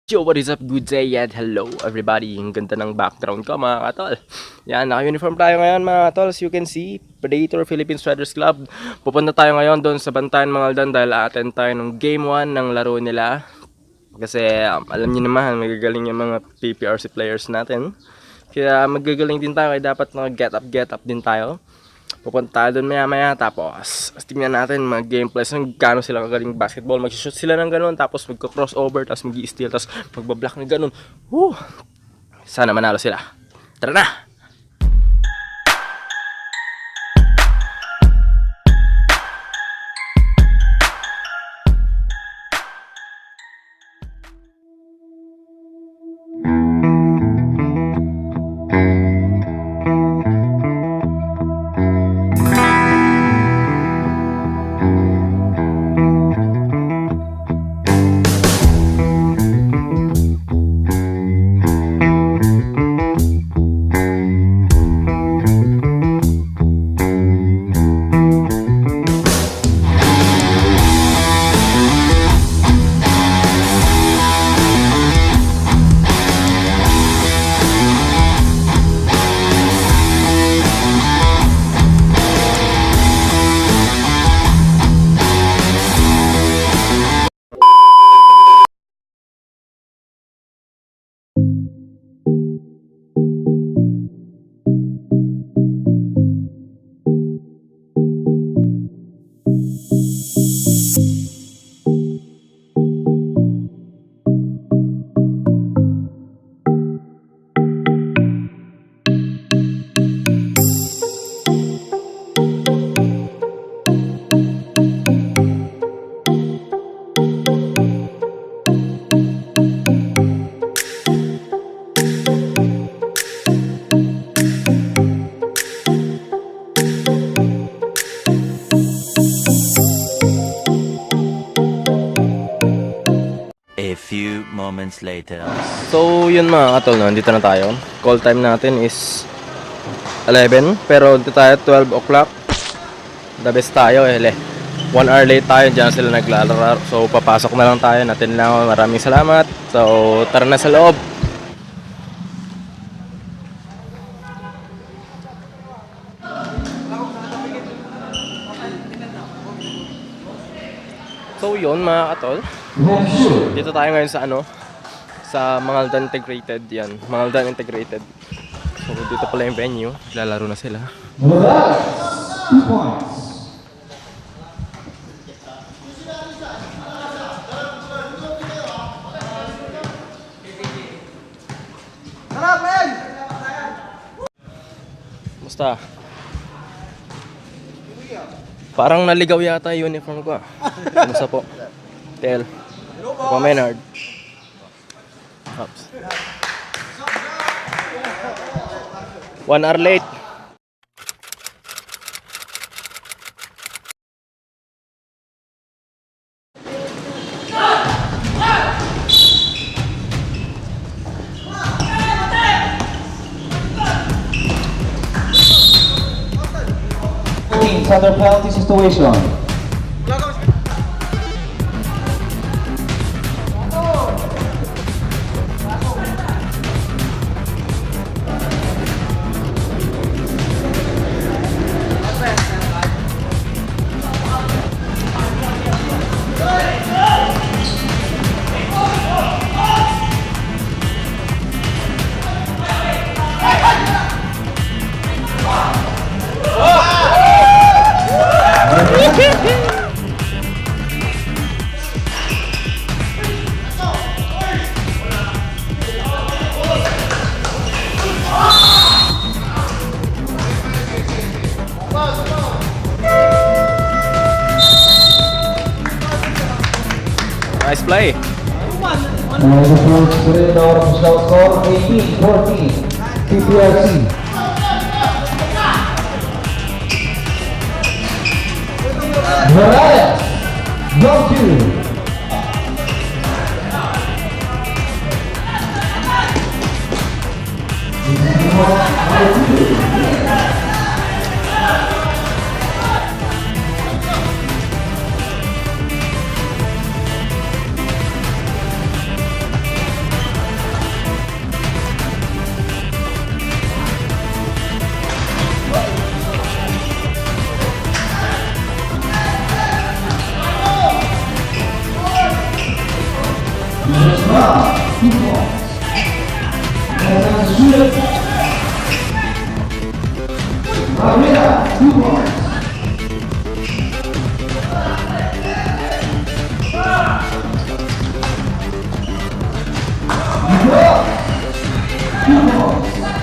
Yo, what is up? Good day and hello everybody. Ang ganda ng background ko mga katol. Yan, naka-uniform tayo ngayon mga katol. As you can see, Predator Philippine Striders Club. Pupunta tayo ngayon doon sa Bantayan Mangaldan dahil attend tayo ng Game 1 ng laro nila. Kasi alam niyo naman, magagaling yung mga PPRC players natin. Kaya magagaling din tayo, kaya dapat get up din tayo. Pupunta tayo doon maya tapos tingnan natin mga gameplays ng gano'n sila kagaling basketball. Mag-shoot sila ng gano'n tapos magko-crossover tapos mag-i-steal tapos magbablock ng gano'n. Sana manalo sila. Tara na! A few moments later. So yun mga katol, no? Dito na tayo. Call time natin is 11 pero dito tayo 12 o'clock. The best tayo 1 hour late tayo, dyan sila naglalaro. So papasok na lang tayo, natin lang. Maraming salamat. So tara na sa loob. So yun mga katol, dito tayo ngayon sa sa Mangaldan Integrated. Yan, Mangaldan Integrated. So dito pala yung venue, lalaro na sila. Musta? Parang naligaw yata yung uniform ko. Kumusta po? Tel. Ako Maynard. Oops. 1 hour late. Under penalty situation. Nice play. And the Flames put in our official score 18-14. PPRC. Morales. Round 2.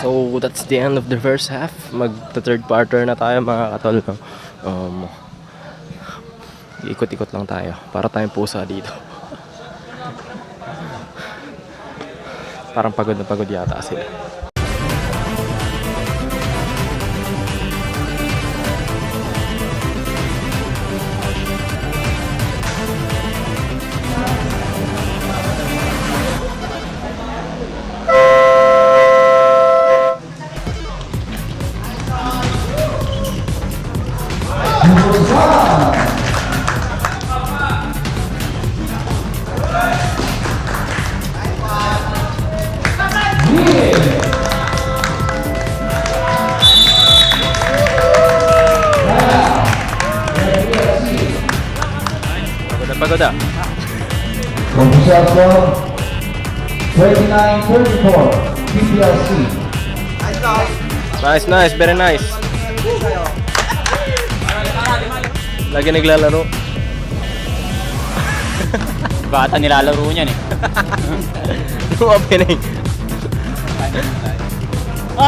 So that's the end of the first half. Magta-third quarter na tayo mga katol. No? Ikot-ikot lang tayo. Para tayong pusa dito. Parang pagod na pagod yata sila. Pagod ah. Official score 29-34 PPRC. Nice, very nice. Lagi naglalaro. Bata nilalaro niyan eh. Yung opening.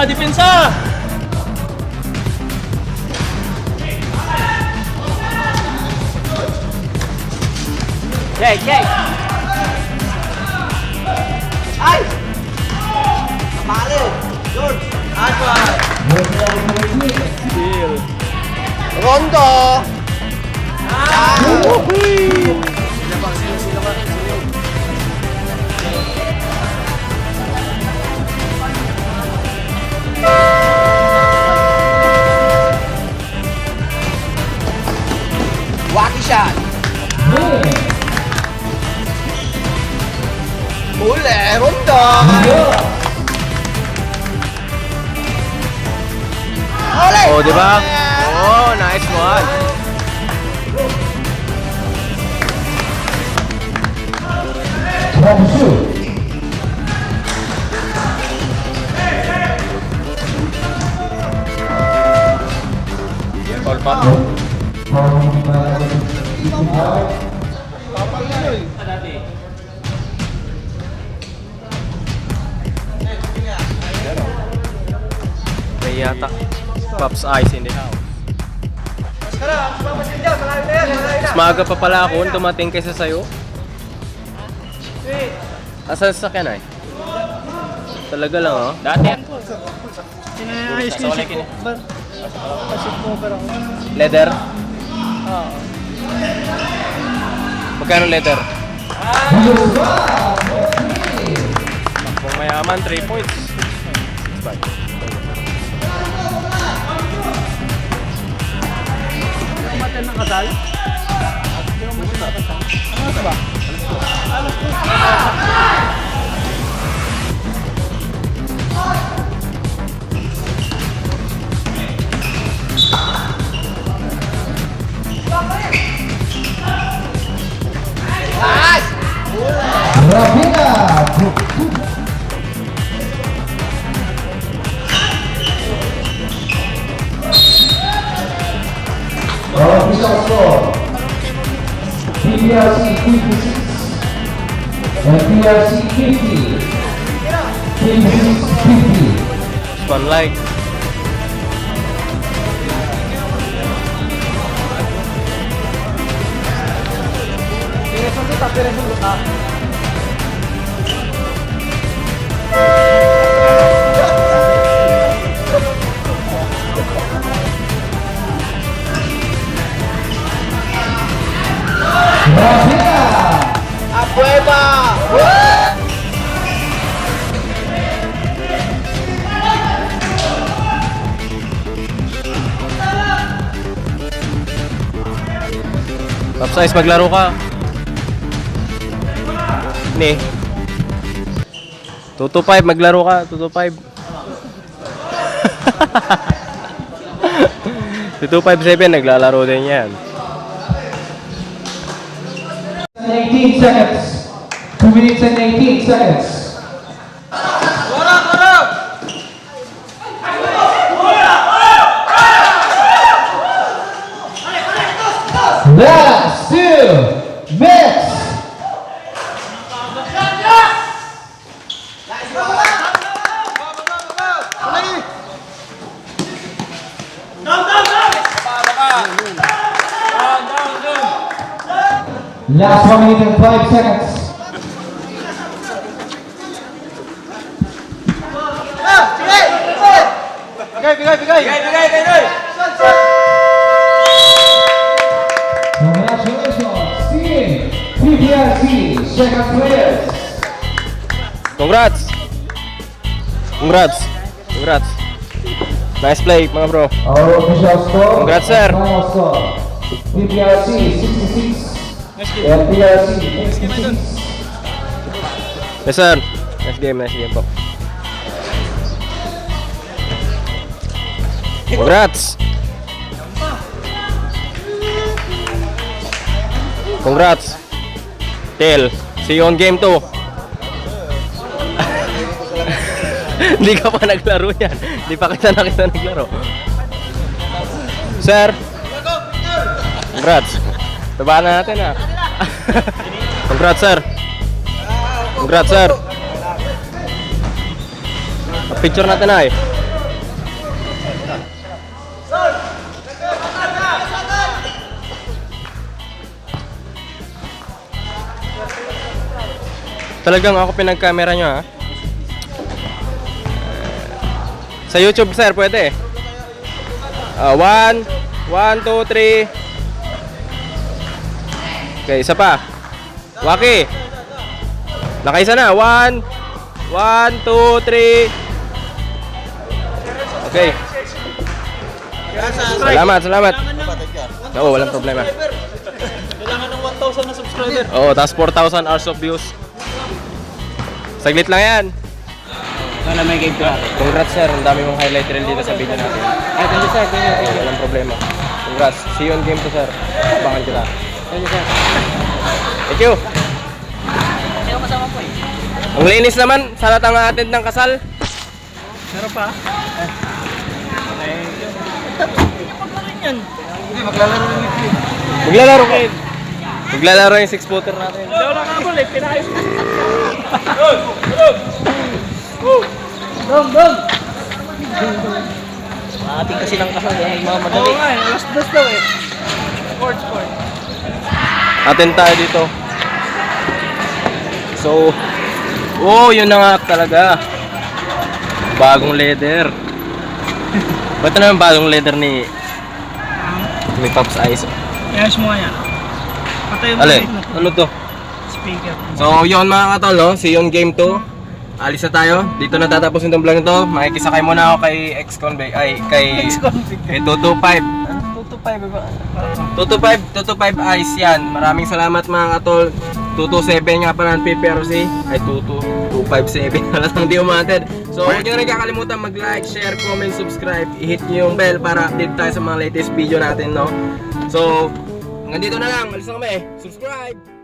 Depensa! Yay! Ay! Kapali! George! Rondo! Wacky shot! Huli! Rondo! Huli! Oh, di ba? Oh, nice one. Foul pa. May yata Pops Ice in the house. Mas maaga pa pala ako dumating kaysa sa'yo. Asan sa sakyan ay? Talaga lang oh. Dati yan. Leather? Magkano leather? Kung mayaman, 3 points. 6-5. Ng kasal? Ano ba? Official score PPRC 56 and PRC 50. 56-50. One like. Top size, maglaro ka. Ni. 2-5, maglaro ka. 2-5. 2-5-7, naglalaro din yan. 18 seconds. 2 minutes and 18 seconds. Last 2 minutes. Last 1 minute and 5 seconds. Congratulations, team PPRC, second players. Congrats! Congrats! Congrats! Nice play mga bro. Our official score. Congrats, sir. Final score. PPRC 66. And PRC 66. Yes sir. Nice game po. Congrats! Congrats! Tel, see you on game 2. Hindi ka pa naglaro yan. Hindi pa kita naglaro. Sir! Congrats! Tabaan na natin ah. Congrats sir! Congrats sir! Picture natin ay. Talagang ako pinag-camera nyo ha. Sa YouTube sir, pwede. 1, 2, 3. Okay, isa pa. Waki. Nakaisa na. 1, 2, 3. Okay. Salamat. Oo, walang problema. Kailangan ng 1,000 na subscriber. Oo, tapos 4,000 hours of views. Saglit lang yan. Sana may game ka. Congrats sir, ang dami mong highlight reel dito sa video natin. Ay, thank you sir, thank you. Oo, walang problema. Congrats. See you on game 2 sir. Abangan kita. Thank you sir. Thank you. Sino kasama po eh? Ang linis naman, sana tang attend ng kasal. Meron pa? Yan. Hindi, maglalaro ng YouTube. Maglalaro kayo. Maglalaro yung 6-footer natin. Hindi ako nakakabol eh, pinayos. Dong! Maating kasi ng kasal eh, mga madali. Oo nga eh, last daw eh. Sport. Attend tayo dito. So, yun na nga talaga. Bagong leather. Ba't naman bagong leather ni Pops Ice? Ayos mo nga yan. Patay mo Ale, ano to? speaker. So, yun mga katol, no? See you on game 2. Alis na tayo. Dito na tatapos yung vlog nito. Makikisakay muna ako kay ex-convict. Ay, kay 225. 225 ba? 225 Ice yan. Maraming salamat mga katol. 227 nga pala ng PPRC. Ay, 227. Halatang di umatid. So, huwag nyo rin kakalimutan mag-like, share, comment, subscribe. I-hit nyo yung bell para update tayo sa mga latest video natin, no? So, hanggang dito na lang. Alis na kami. Subscribe!